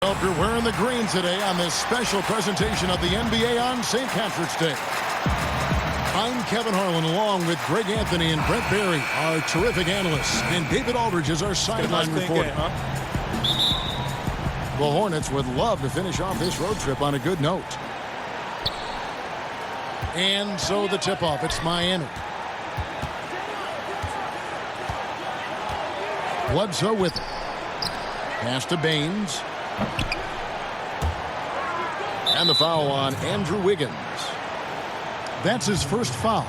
Hope you're wearing the green today on this special presentation of the NBA on St. Patrick's Day. I'm Kevin Harlan along with Greg Anthony and Brent Barry, our terrific analysts, and David Aldridge is our sideline reporter. The Hornets would love to finish off this road trip on a good note. And so the tip-off, it's Miami. Bledsoe with it. Pass to Baines. And the foul on Andrew Wiggins. That's his first foul.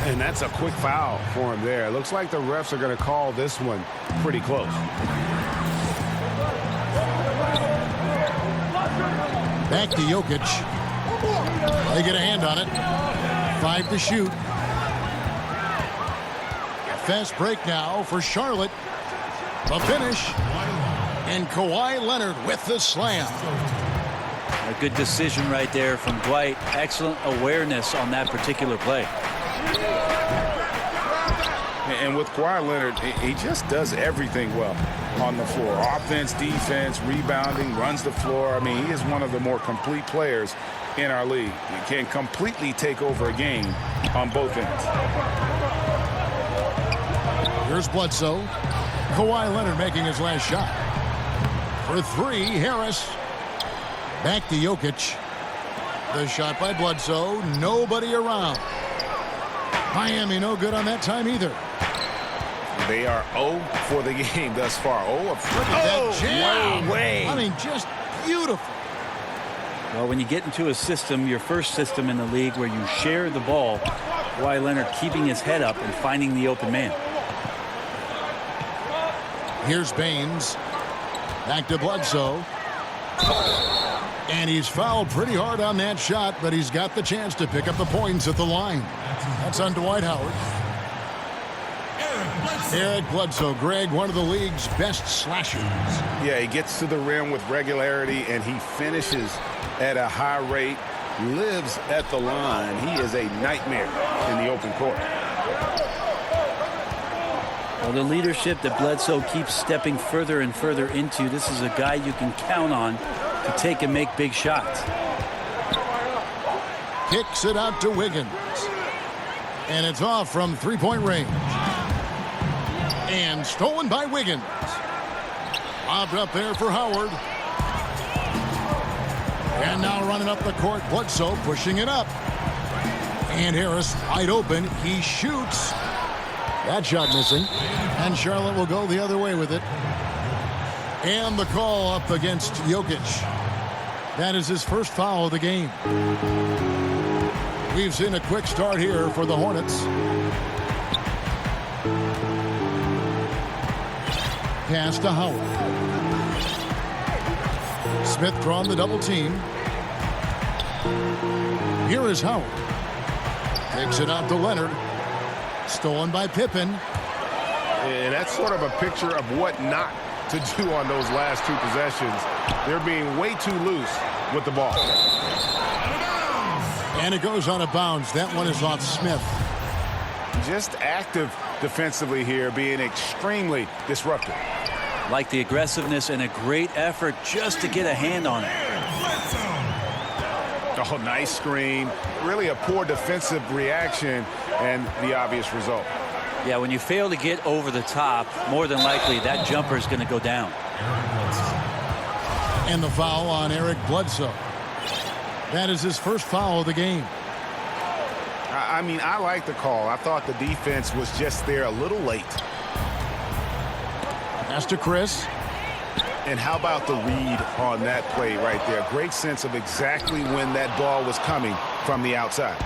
And that's a quick foul for him there. It looks like the refs are going to call this one pretty close. Back to Jokic. They get a hand on it. 5 to shoot. Fast break now for Charlotte. The finish. And Kawhi Leonard with the slam. A good decision right there from Dwight. Excellent awareness on that particular play. And with Kawhi Leonard, he just does everything well on the floor. Offense, defense, rebounding, runs the floor. I mean, he is one of the more complete players in our league. He can completely take over a game on both ends. Here's Bledsoe. Kawhi Leonard making his last shot. For 3, Harris. Back to Jokic. The shot by Bledsoe. Nobody around. Miami no good on that time either. They are 0 for the game thus far. 0 of 3. Look at that jam. No way. I mean, just beautiful. Well, when you get into a system, your first system in the league where you share the ball, Kawhi Leonard keeping his head up and finding the open man. Here's Baines. Back to Bledsoe. And he's fouled pretty hard on that shot, but he's got the chance to pick up the points at the line. That's on Dwight Howard. Eric Bledsoe, Greg, one of the league's best slashers. Yeah, he gets to the rim with regularity, and he finishes at a high rate, lives at the line. He is a nightmare in the open court. Well, the leadership that Bledsoe keeps stepping further and further into, this is a guy you can count on to take and make big shots. Kicks it out to Wiggins. And it's off from three-point range. And stolen by Wiggins. Lobbed up there for Howard. And now running up the court, Bledsoe pushing it up. And Harris wide open. He shoots. That shot missing. And Charlotte will go the other way with it. And the call up against Jokic. That is his first foul of the game. We've seen a quick start here for the Hornets. Pass to Howard. Smith drawn the double team. Here is Howard. Takes it out to Leonard. Stolen by Pippen. And that's sort of a picture of what not to do on those last 2 possessions. They're being way too loose with the ball. And it goes on a bounce. That one is off Smith. Just active defensively here, being extremely disruptive. Like the aggressiveness and a great effort just to get a hand on it. Oh, nice screen. Really a poor defensive reaction and the obvious result. Yeah, when you fail to get over the top, more than likely that jumper is going to go down. And the foul on Eric Bledsoe. That is his first foul of the game. I mean, I like the call. I thought the defense was just there a little late. Pass to Chris. And how about the read on that play right there? Great sense of exactly when that ball was coming from the outside.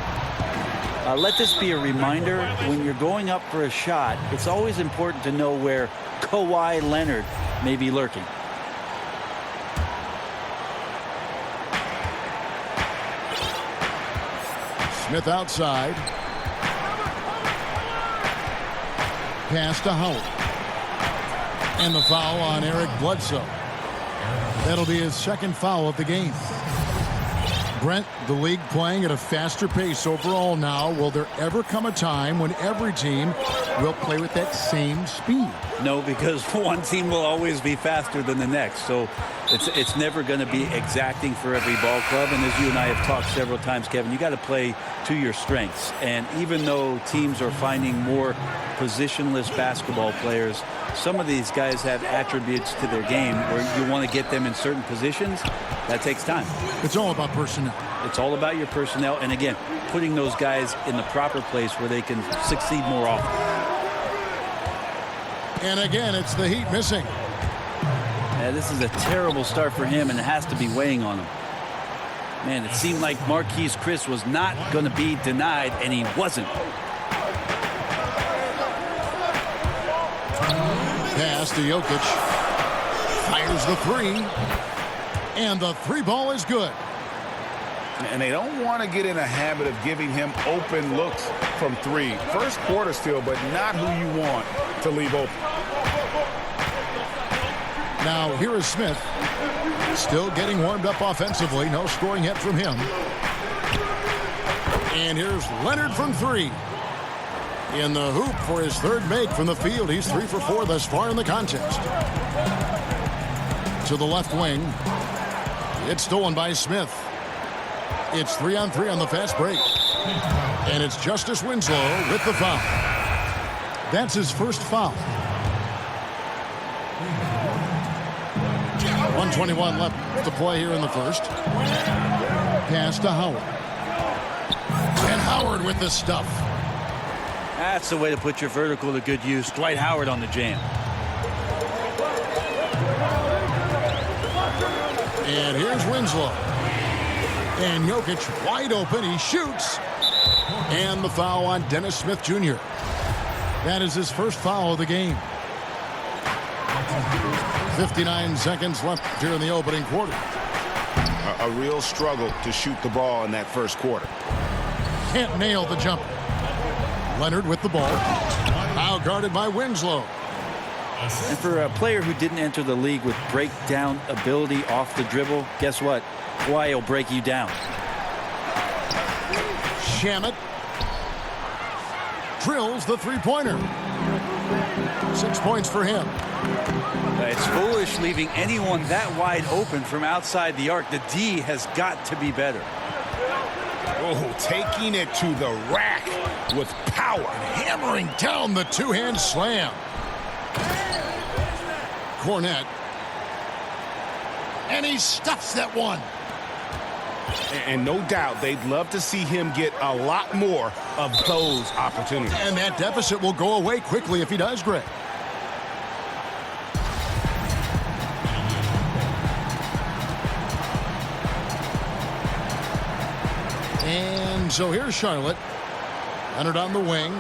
Let this be a reminder, when you're going up for a shot, it's always important to know where Kawhi Leonard may be lurking. Smith outside. Pass to Howard. And the foul on Eric Bledsoe. That'll be his second foul of the game. Brent, The league playing at a faster pace overall now. Will there ever come a time when every team will play with that same speed? No, because one team will always be faster than the next. So it's never going to be exacting for every ball club. And as you and I have talked several times, Kevin, you got to play to your strengths. And even though teams are finding more positionless basketball players, some of these guys have attributes to their game where you want to get them in certain positions. That takes time. It's all about personnel. It's all about your personnel. And again, putting those guys in the proper place where they can succeed more often. And again, it's the Heat missing. Yeah, this is a terrible start for him, and it has to be weighing on him. Man, it seemed like Marquise Chris was not going to be denied, and he wasn't. Pass to Jokic. Fires the three. And the three ball is good. And they don't want to get in a habit of giving him open looks from three. First quarter still, but not who you want to leave open. Now here is Smith. Still getting warmed up offensively. No scoring yet from him. And here's Leonard from three. In the hoop for his third make from the field. He's 3 for 4 thus far in the contest. To the left wing. It's stolen by Smith. It's 3-on-3 on the fast break. And it's Justice Winslow with the foul. That's his first foul. 1:21 left to play here in the first. Pass to Howard. And Howard with the stuff. That's the way to put your vertical to good use. Dwight Howard on the jam. And here's Winslow. And Jokic wide open. He shoots. And the foul on Dennis Smith Jr. That is his first foul of the game. 59 seconds left here in the opening quarter. A real struggle to shoot the ball in that first quarter. Can't nail the jumper. Leonard with the ball. Now guarded by Winslow. And for a player who didn't enter the league with breakdown ability off the dribble, guess what? Kawhi will break you down. Shamet drills the three-pointer. 6 points for him. It's foolish leaving anyone that wide open from outside the arc. The D has got to be better. Oh, taking it to the rack with power. Hammering down the two-hand slam. Cornette. And he stuffs that one. And no doubt they'd love to see him get a lot more of those opportunities. And that deficit will go away quickly if he does, Greg. And so here's Charlotte. Leonard on the wing.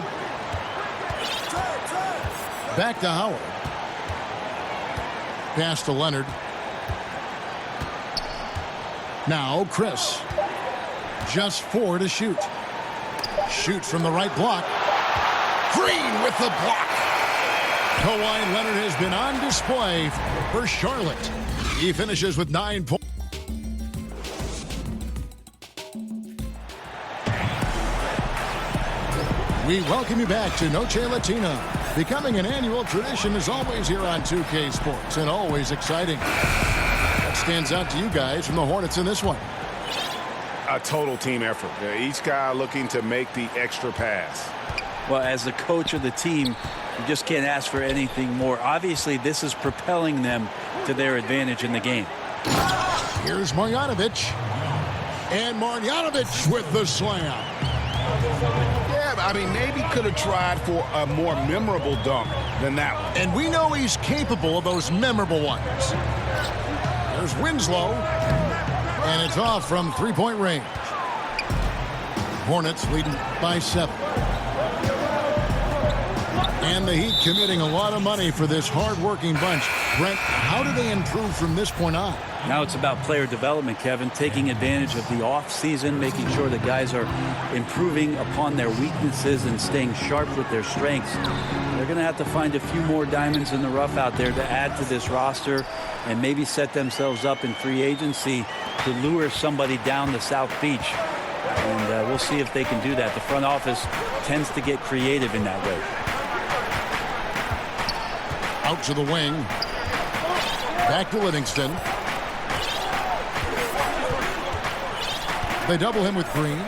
Back to Howard. Pass to Leonard. Now Chris. Just 4 to shoot. Shoot from the right block. Green with the block. Kawhi Leonard has been on display for Charlotte. He finishes with 9 points. We welcome you back to Noche Latina. Becoming an annual tradition is always here on 2K Sports and always exciting. What stands out to you guys from the Hornets in this one? A total team effort. Each guy looking to make the extra pass. Well, as the coach of the team, you just can't ask for anything more. Obviously, this is propelling them to their advantage in the game. Here's Marjanovic. And Marjanovic with the slam. Yeah, I mean, maybe could have tried for a more memorable dunk than that one. And we know he's capable of those memorable ones. There's Winslow. And it's off from three-point range. Hornets leading by 7. And the Heat committing a lot of money for this hard-working bunch. Brent, how do they improve from this point on? Now it's about player development, Kevin, taking advantage of the off-season, making sure the guys are improving upon their weaknesses and staying sharp with their strengths. They're going to have to find a few more diamonds in the rough out there to add to this roster and maybe set themselves up in free agency to lure somebody down the South Beach. And we'll see if they can do that. The front office tends to get creative in that way. Out to the wing. Back to Livingston. They double him with Green.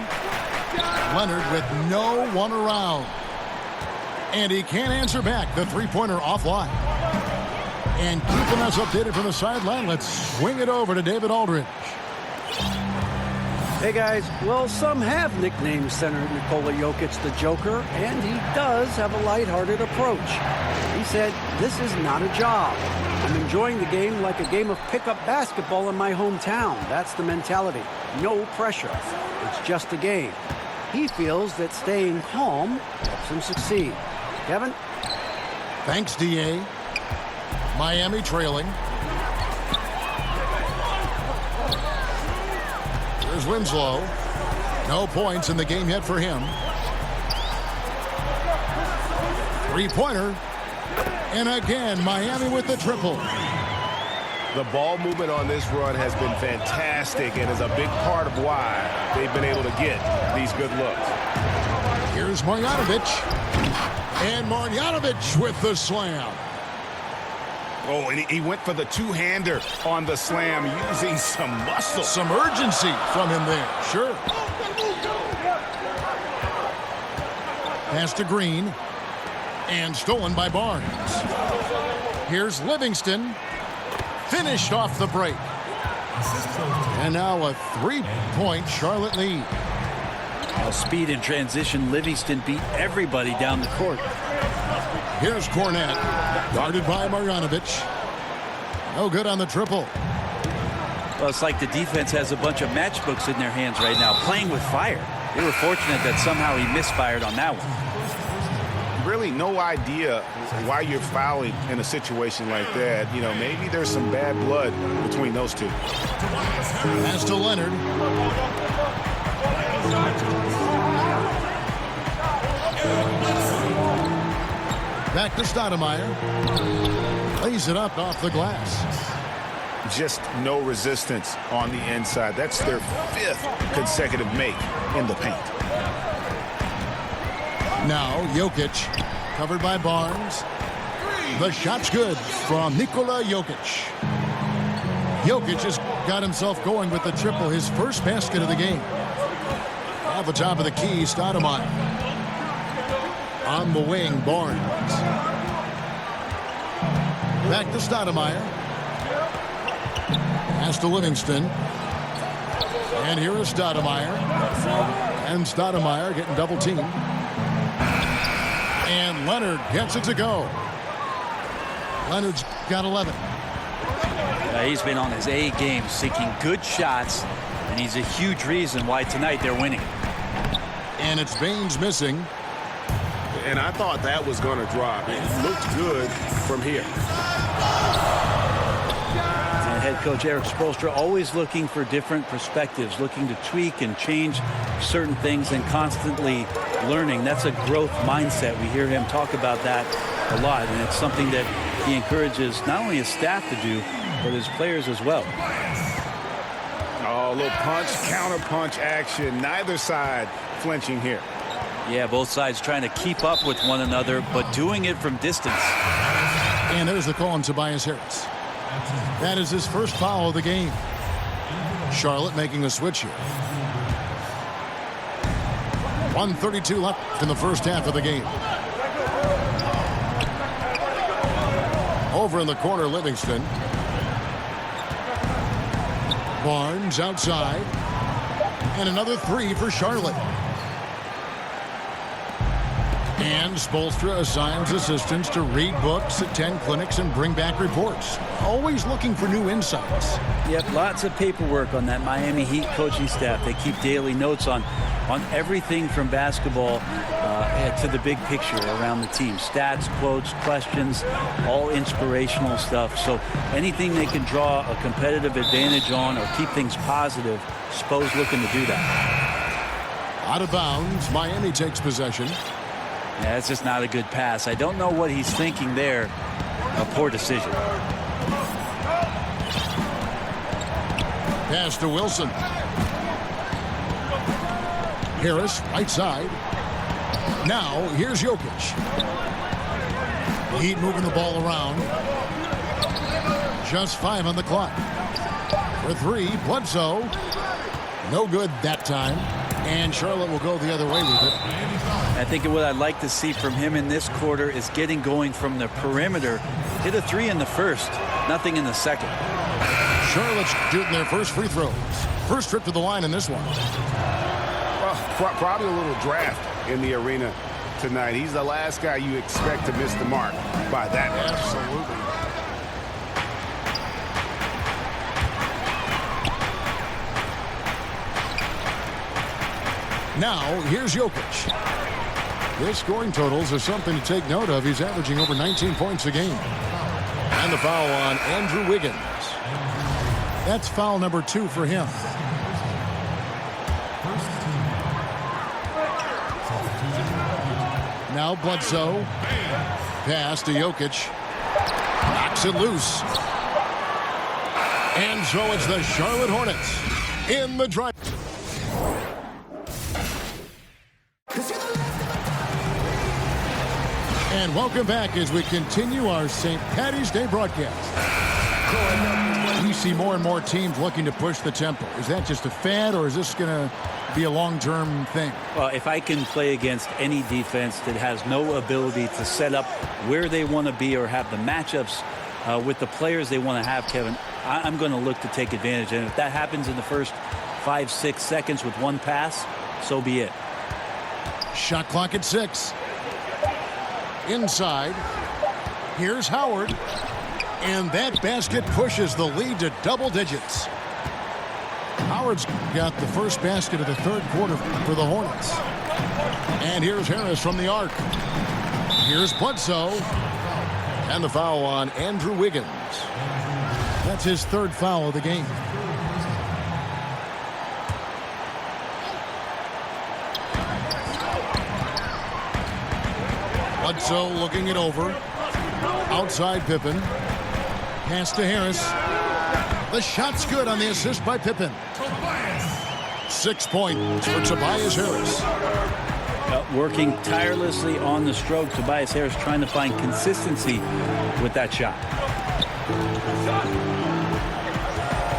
Leonard with no one around. And he can't answer back. The three-pointer offline. And keeping us updated from the sideline, let's swing it over to David Aldridge. Hey guys, well, some have nicknamed center Nikola Jokic the Joker, and he does have a lighthearted approach. He said, "This is not a job. I'm enjoying the game like a game of pickup basketball in my hometown. That's the mentality. No pressure. It's just a game." He feels that staying calm helps him succeed. Kevin? Thanks, D.A. Miami trailing. Here's Winslow. No points in the game yet for him. Three-pointer. And again, Miami with the triple. The ball movement on this run has been fantastic and is a big part of why they've been able to get these good looks. Here's Marjanovic. And Marjanovic with the slam. Oh, and he went for the two-hander on the slam, using some muscle. Some urgency from him there, sure. Pass to Green. And stolen by Barnes. Here's Livingston. Finished off the break. And now a three-point Charlotte lead. Well, speed and transition, Livingston beat everybody down the court. Here's Cornette. Guarded by Marjanovic. No good on the triple. Well, it's like the defense has a bunch of matchbooks in their hands right now, playing with fire. They were fortunate that somehow he misfired on that one. Really no idea why you're fouling in a situation like that. You know, maybe there's some bad blood between those two. Pass to Leonard. Back to Stoudemire. Lays it up off the glass. Just no resistance on the inside. That's their 5th consecutive make in the paint. Now Jokic, covered by Barnes. The shot's good from Nikola Jokic. Jokic has got himself going with the triple, his first basket of the game. Off the top of the key, Stoudemire. On the wing, Barnes. Back to Stoudemire. Pass to Livingston. And here is Stoudemire. And Stoudemire getting double teamed. And Leonard gets it to go. Leonard's got 11. He's been on his A game, seeking good shots, and he's a huge reason why tonight they're winning. And it's Baines missing. And I thought that was going to drop. It looked good from here. And head coach Eric Spoelstra always looking for different perspectives, looking to tweak and change certain things and constantly learning. That's a growth mindset. We hear him talk about that a lot, and it's something that he encourages not only his staff to do, but his players as well. Oh, a little punch, counter punch action. Neither side flinching here. Yeah, both sides trying to keep up with one another, but doing it from distance. And there's the call on Tobias Harris. That is his first foul of the game. Charlotte making a switch here. 1:32 left in the first half of the game. Over in the corner, Livingston. Barnes outside. And another three for Charlotte. And Spoelstra assigns assistants to read books, attend clinics, and bring back reports. Always looking for new insights. Yep, lots of paperwork on that Miami Heat coaching staff. They keep daily notes on everything from basketball to the big picture around the team. Stats, quotes, questions, all inspirational stuff. So anything they can draw a competitive advantage on or keep things positive, Spo's looking to do that. Out of bounds, Miami takes possession. Yeah, it's just not a good pass. I don't know what he's thinking there. A poor decision. Pass to Wilson. Harris, right side. Now, here's Jokic. Heat moving the ball around. Just 5 on the clock. For 3, Bledsoe. No good that time. And Charlotte will go the other way with it. I think what I'd like to see from him in this quarter is getting going from the perimeter. Hit a 3 in the first, nothing in the second. Charlotte's shooting their first free throws. First trip to the line in this one. Well, probably a little draft in the arena tonight. He's the last guy you expect to miss the mark by that much. Absolutely. Now, here's Jokic. His scoring totals are something to take note of. He's averaging over 19 points a game. And the foul on Andrew Wiggins. That's foul number 2 for him. Now Bledsoe. Pass to Jokic. Knocks it loose. And so it's the Charlotte Hornets in the drive. And welcome back as we continue our St. Paddy's Day broadcast. We see more and more teams looking to push the tempo. Is that just a fad, or is this going to be a long-term thing? Well, if I can play against any defense that has no ability to set up where they want to be or have the matchups with the players they want to have, Kevin, I'm going to look to take advantage. And if that happens in the first 5-6 seconds with one pass, so be it. Shot clock at 6. Inside. Here's Howard. And that basket pushes the lead to double digits. Howard's got the first basket of the third quarter for the Hornets. And here's Harris from the arc. Here's Bledsoe. And the foul on Andrew Wiggins. That's his third foul of the game. Bledsoe looking it over. Outside Pippen. Pass to Harris. The shot's good on the assist by Pippen. 6 points for Tobias Harris. Working tirelessly on the stroke. Tobias Harris trying to find consistency with that shot.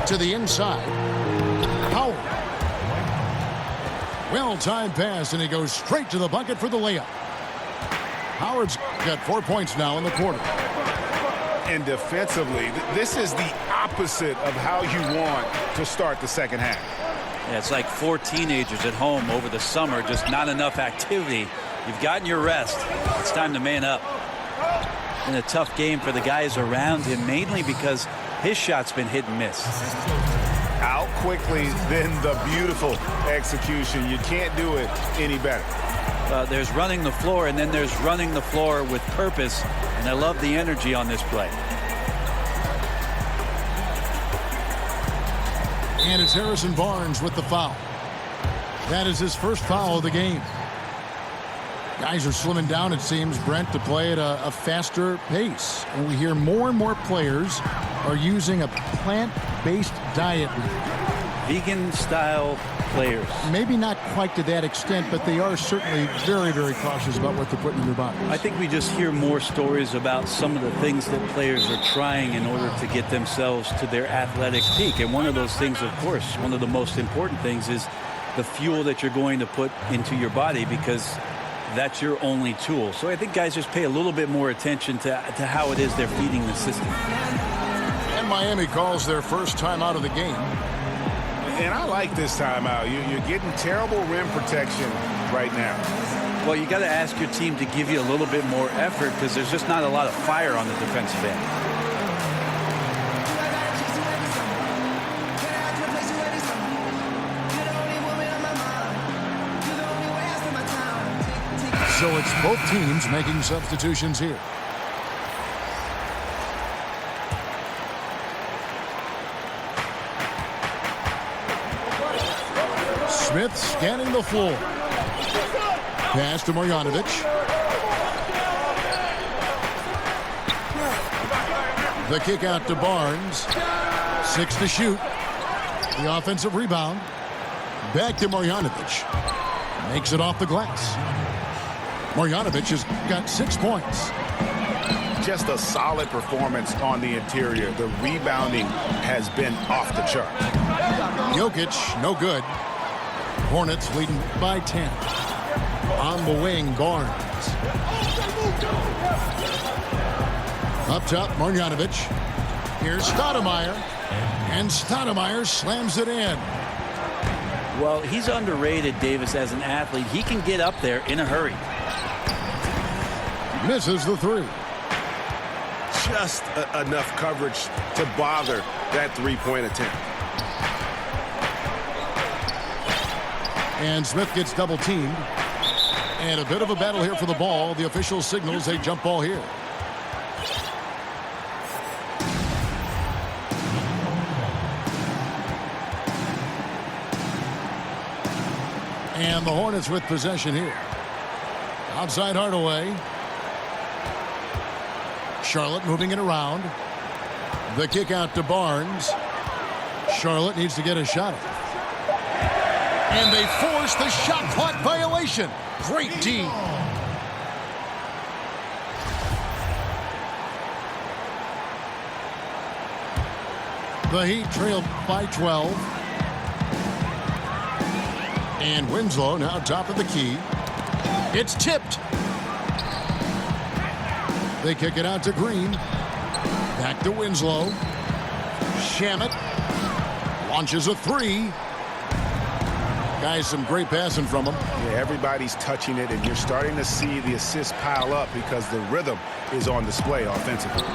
To the inside. Howard. Well-timed pass, and he goes straight to the bucket for the layup. Howard's got 4 points now in the quarter. And defensively, this is the opposite of how you want to start the second half. Yeah, it's like 4 teenagers at home over the summer, just not enough activity. You've gotten your rest. It's time to man up. And a tough game for the guys around him, mainly because his shot's been hit and miss. Out quickly, then the beautiful execution. You can't do it any better. There's running the floor, and then there's running the floor with purpose. And I love the energy on this play. And it's Harrison Barnes with the foul. That is his first foul of the game. Guys are slimming down, it seems, Brent, to play at a faster pace. And we hear more and more players are using a plant-based diet. Vegan-style players. Maybe not quite to that extent, but they are certainly very, very cautious about what they're putting in their bodies. I think we just hear more stories about some of the things that players are trying in order to get themselves to their athletic peak. And one of those things, of course, one of the most important things is the fuel that you're going to put into your body, because that's your only tool. So I think guys just pay a little bit more attention to how it is they're feeding the system. And Miami calls their first time out of the game. And I like this timeout. You're getting terrible rim protection right now. Well, you got to ask your team to give you a little bit more effort, because there's just not a lot of fire on the defensive end. So it's both teams making substitutions here. Smith scanning the floor. Pass to Marjanovic. The kick out to Barnes. 6 to shoot. The offensive rebound. Back to Marjanovic. Makes it off the glass. Marjanovic has got 6 points. Just a solid performance on the interior. The rebounding has been off the chart. Jokic, no good. Hornets leading by 10. On the wing, Barnes. Up top, Marjanovic. Here's Stoudemire. And Stoudemire slams it in. Well, he's underrated, Davis, as an athlete. He can get up there in a hurry. Misses the 3. Just enough coverage to bother that three-point attempt. And Smith gets double teamed. And a bit of a battle here for the ball. The official signals a jump ball here. And the Hornets with possession here. Outside Hardaway. Charlotte moving it around. The kick out to Barnes. Charlotte needs to get a shot. And they force the shot clock violation. Great D. The Heat trailed by 12. And Winslow now top of the key. It's tipped. They kick it out to Green. Back to Winslow. Shamet launches a 3. Guys, some great passing from him. Yeah, everybody's touching it, and you're starting to see the assists pile up because the rhythm is on display offensively.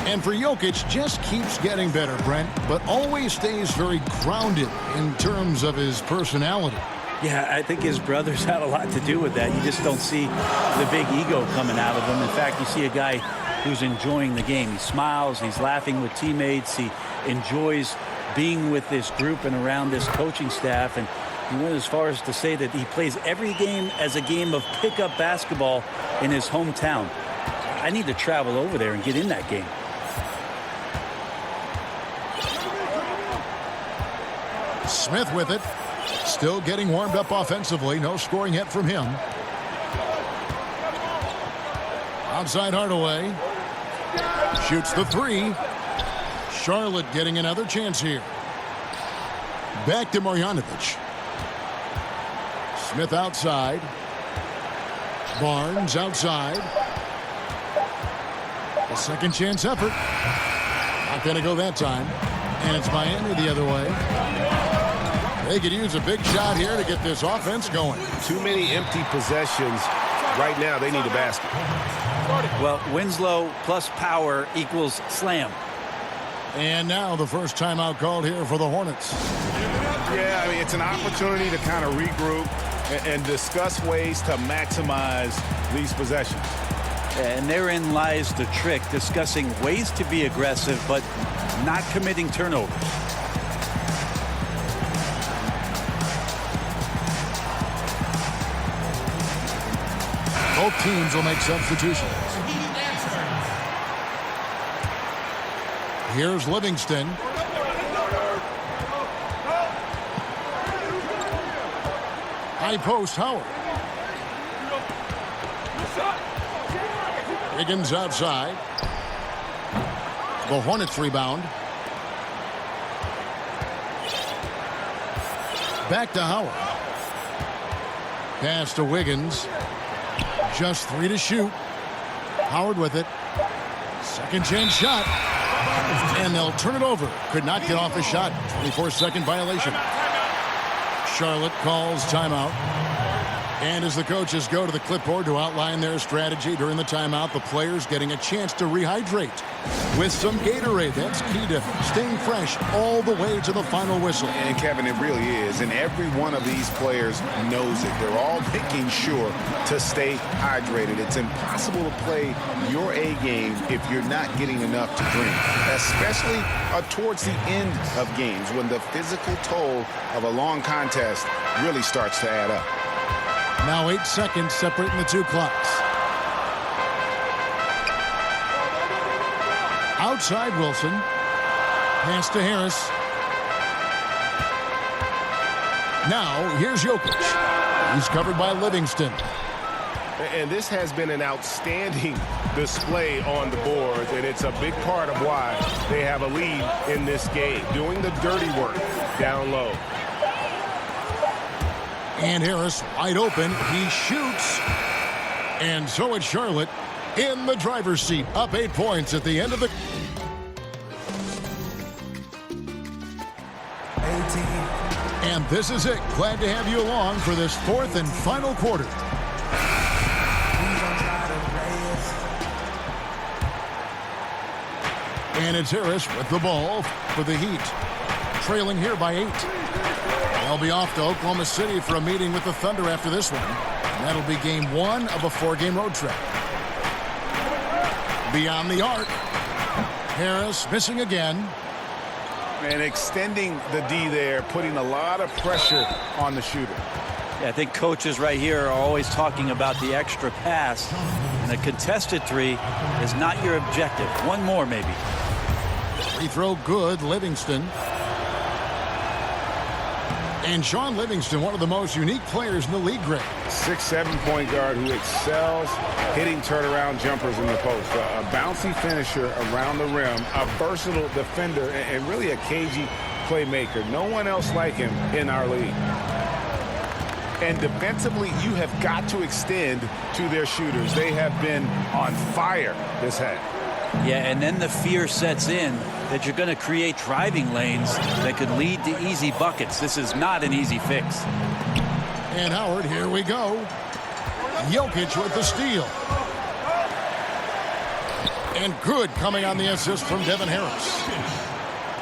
And for Jokic, just keeps getting better, Brent, but always stays very grounded in terms of his personality. Yeah, I think his brothers had a lot to do with that. You just don't see the big ego coming out of him. In fact, you see a guy who's enjoying the game. He smiles, he's laughing with teammates, he enjoys being with this group and around this coaching staff. And he went as far as to say that he plays every game as a game of pickup basketball in his hometown. I need to travel over there and get in that game. Smith with it. Still getting warmed up offensively. No scoring hit from him. Outside Hardaway. Shoots the 3. Charlotte getting another chance here. Back to Marjanovic. Smith outside. Barnes outside. A second chance effort. Not going to go that time. And it's Miami the other way. They could use a big shot here to get this offense going. Too many empty possessions. Right now, they need a basket. Well, Winslow plus power equals slam. And now the first timeout called here for the Hornets. Yeah, I mean, it's an opportunity to kind of regroup and discuss ways to maximize these possessions. And therein lies the trick, discussing ways to be aggressive, but not committing turnovers. Both teams will make substitutions. Here's Livingston. High post, Howard. Higgins outside. The Hornets rebound. Back to Howard. Pass to Wiggins. Just 3 to shoot. Howard with it. Second chance shot. And they'll turn it over. Could not get off a shot. 24-second violation. Charlotte calls timeout. And as the coaches go to the clipboard to outline their strategy during the timeout, the players getting a chance to rehydrate with some Gatorade. That's key to staying fresh all the way to the final whistle. And Kevin, it really is. And every one of these players knows it. They're all making sure to stay hydrated. It's impossible to play your A game if you're not getting enough to drink, especially towards the end of games when the physical toll of a long contest really starts to add up. Now 8 seconds separating the two clocks. Outside Wilson. Pass to Harris. Now here's Jokic. He's covered by Livingston. And this has been an outstanding display on the boards, and it's a big part of why they have a lead in this game, doing the dirty work down low. And Harris wide open. He shoots. And so it's Charlotte in the driver's seat, up 8 points at the end of the... And this is it. Glad to have you along for this fourth and final quarter. And it's Harris with the ball for the Heat. Trailing here by 8. They'll be off to Oklahoma City for a meeting with the Thunder after this one. And that'll be game 1 of a 4-game road trip. Beyond the arc. Harris missing again. And extending the D there, putting a lot of pressure on the shooter. Yeah, I think coaches right here are always talking about the extra pass. And a contested three is not your objective. One more, maybe. Free throw good, Livingston. And Sean Livingston, one of the most unique players in the league, Greg. 6'7" point guard who excels hitting turnaround jumpers in the post. A bouncy finisher around the rim, a versatile defender, and really a cagey playmaker. No one else like him in our league. And defensively, you have got to extend to their shooters. They have been on fire this half. Yeah, and then the fear sets in that you're going to create driving lanes that could lead to easy buckets. This is not an easy fix. And Howard, here we go. Jokic with the steal. And good coming on the assist from Devin Harris.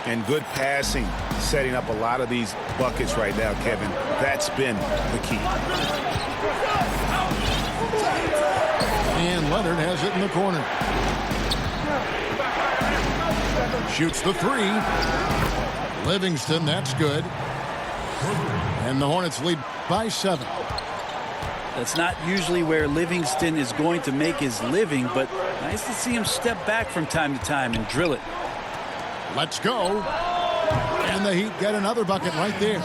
And good passing, setting up a lot of these buckets right now, Kevin. That's been the key. And Leonard has it in the corner. Shoots the 3. Livingston, that's good. And the Hornets lead by 7. That's not usually where Livingston is going to make his living, but nice to see him step back from time to time and drill it. Let's go. And the Heat get another bucket right there.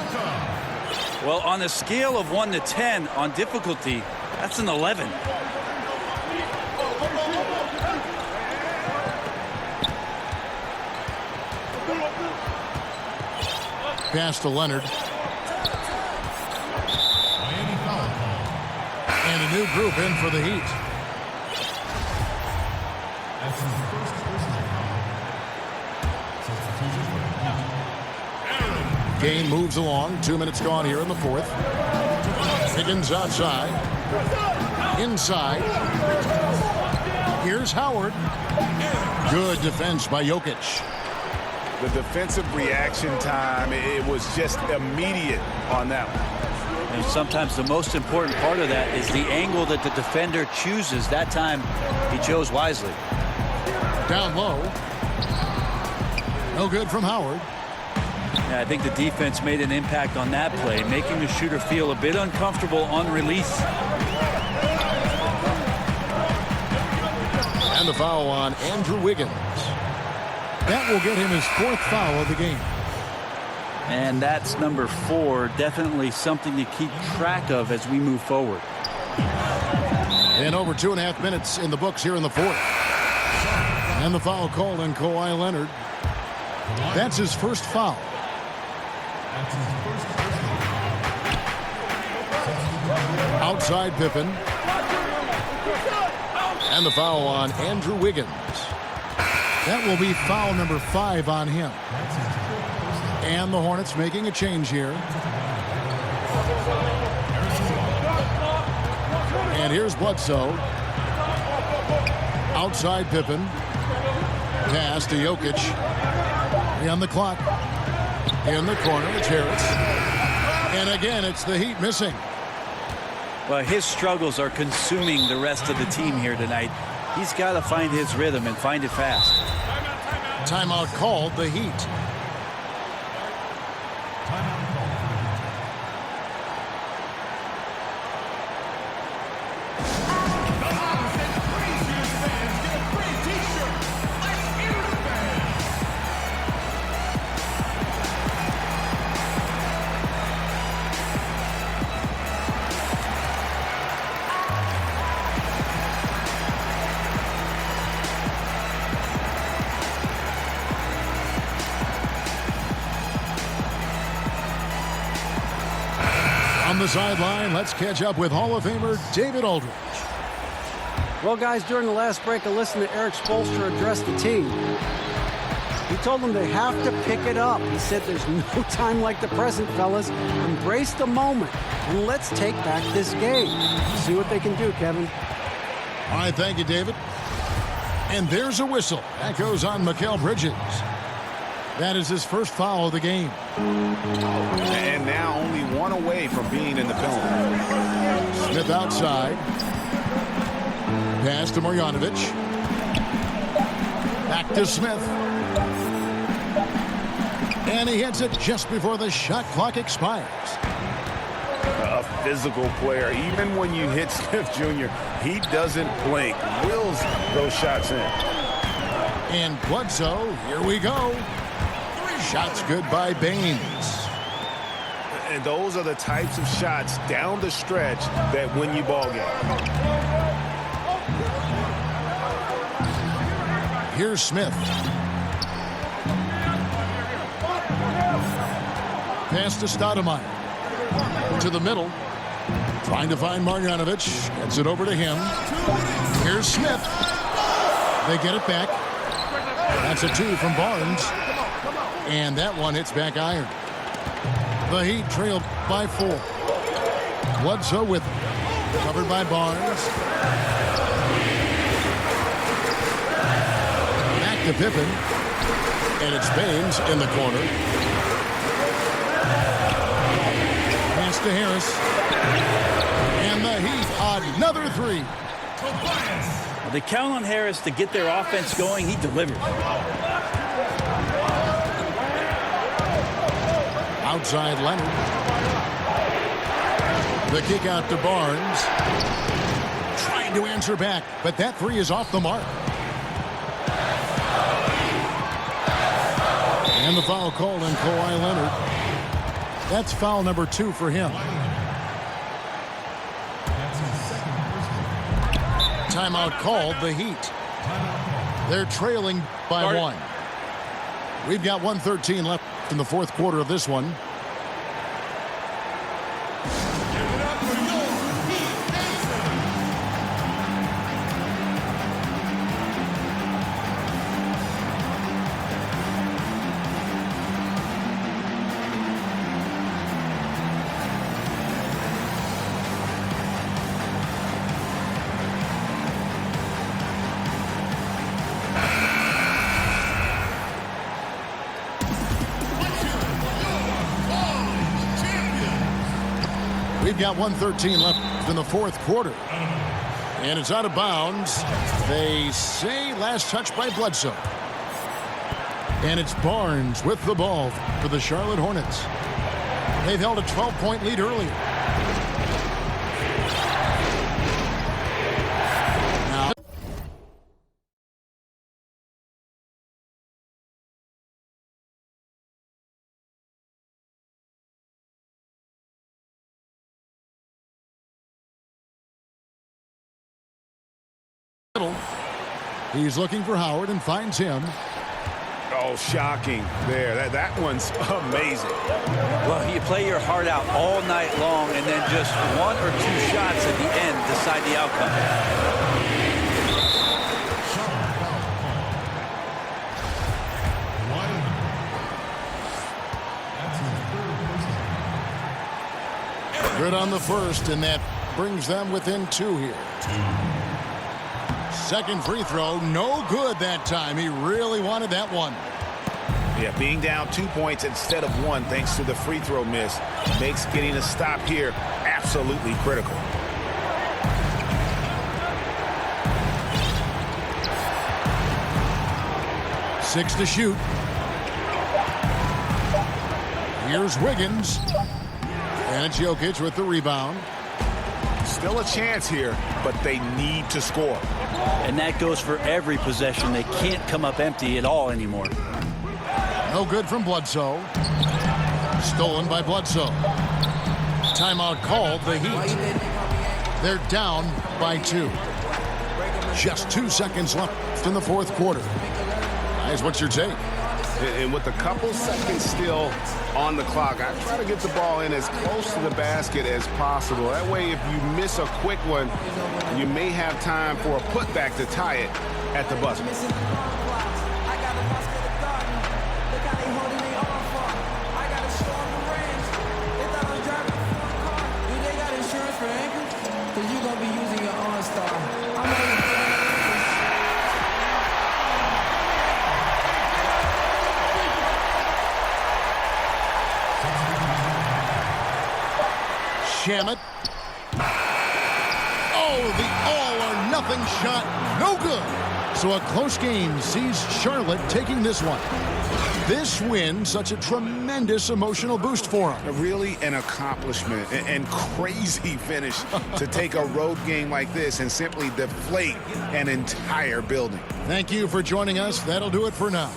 Well, on a scale of 1 to 10 on difficulty, that's an 11. Pass to Leonard. And a new group in for the Heat. Game moves along. 2 minutes gone here in the fourth. Higgins outside. Inside. Here's Howard. Good defense by Jokic. The defensive reaction time, it was just immediate on that one. And sometimes the most important part of that is the angle that the defender chooses. That time, he chose wisely. Down low. No good from Howard. Yeah, I think the defense made an impact on that play, making the shooter feel a bit uncomfortable on release. And the foul on Andrew Wiggins. That will get him his 4th foul of the game. And that's number 4. Definitely something to keep track of as we move forward. And over 2.5 minutes in the books here in the fourth. And the foul called on Kawhi Leonard. That's his first foul. Outside Pippen. And the foul on Andrew Wiggins. That will be foul number 5 on him. And the Hornets making a change here. And here's Bledsoe. Outside Pippen. Pass to Jokic. 3 on the clock. In the corner, it's Harris. And again, it's the Heat missing. Well, his struggles are consuming the rest of the team here tonight. He's got to find his rhythm and find it fast. Timeout called, the Heat. On the sideline, let's catch up with Hall of Famer David Aldridge. Well, guys, during the last break, I listened to Eric Spoelstra address the team. He told them they have to pick it up. He said there's no time like the present, fellas. Embrace the moment, and let's take back this game. See what they can do, Kevin. All right, thank you, David. And there's a whistle. That goes on Mikal Bridges. That is his first foul of the game. And now only one away from being in the penalty. Smith outside. Pass to Marjanovic. Back to Smith. And he hits it just before the shot clock expires. A physical player. Even when you hit Smith Jr., he doesn't blink. Wills those shots in. And Bledsoe, here we go. Shots good by Baines. And those are the types of shots down the stretch that win you ball game. Here's Smith. Pass to Stoudemire. To the middle. Trying to find Marjanovic. Gets it over to him. Here's Smith. They get it back. That's a 2 from Barnes. And that one hits back iron. The Heat trailed by 4. Bledsoe with it. Covered by Barnes. Back to Pippen. And it's Baines in the corner. Pass to Harris. And the Heat, another 3. They count on Harris to get their offense going. He delivers. Outside Leonard. The kick out to Barnes. Trying to answer back, but that 3 is off the mark. And the foul called on Kawhi Leonard. That's foul number 2 for him. Timeout called, the Heat. They're trailing by 1. We've got 1:13 left in the fourth quarter of this one. We've got 1:13 left in the fourth quarter. And it's out of bounds. They say last touch by Bledsoe. And it's Barnes with the ball for the Charlotte Hornets. They've held a 12-point lead earlier. Now, he's looking for Howard and finds him. Oh, shocking there. That one's amazing. Well, you play your heart out all night long, and then just 1 or 2 shots at the end decide the outcome. Good on the first, and that brings them within 2 here. Second free throw, no good that time. He really wanted that one. Yeah, being down 2 points instead of 1 thanks to the free throw miss makes getting a stop here absolutely critical. Six to shoot. Here's Wiggins. And it's Jokic with the rebound. Still a chance here, but they need to score. And that goes for every possession. They can't come up empty at all anymore. No good from Bledsoe. Stolen by Bledsoe. Timeout called, the Heat. They're down by 2. Just 2 seconds left in the fourth quarter. Guys, what's your take? And with a couple seconds still on the clock, I try to get the ball in as close to the basket as possible. That way, if you miss a quick one, you may have time for a putback to tie it at the buzzer. Shamet. Oh, the all-or-nothing shot. No good. So a close game sees Charlotte taking this one. This win, such a tremendous emotional boost for them. Really an accomplishment and crazy finish to take a road game like this and simply deflate an entire building. Thank you for joining us. That'll do it for now.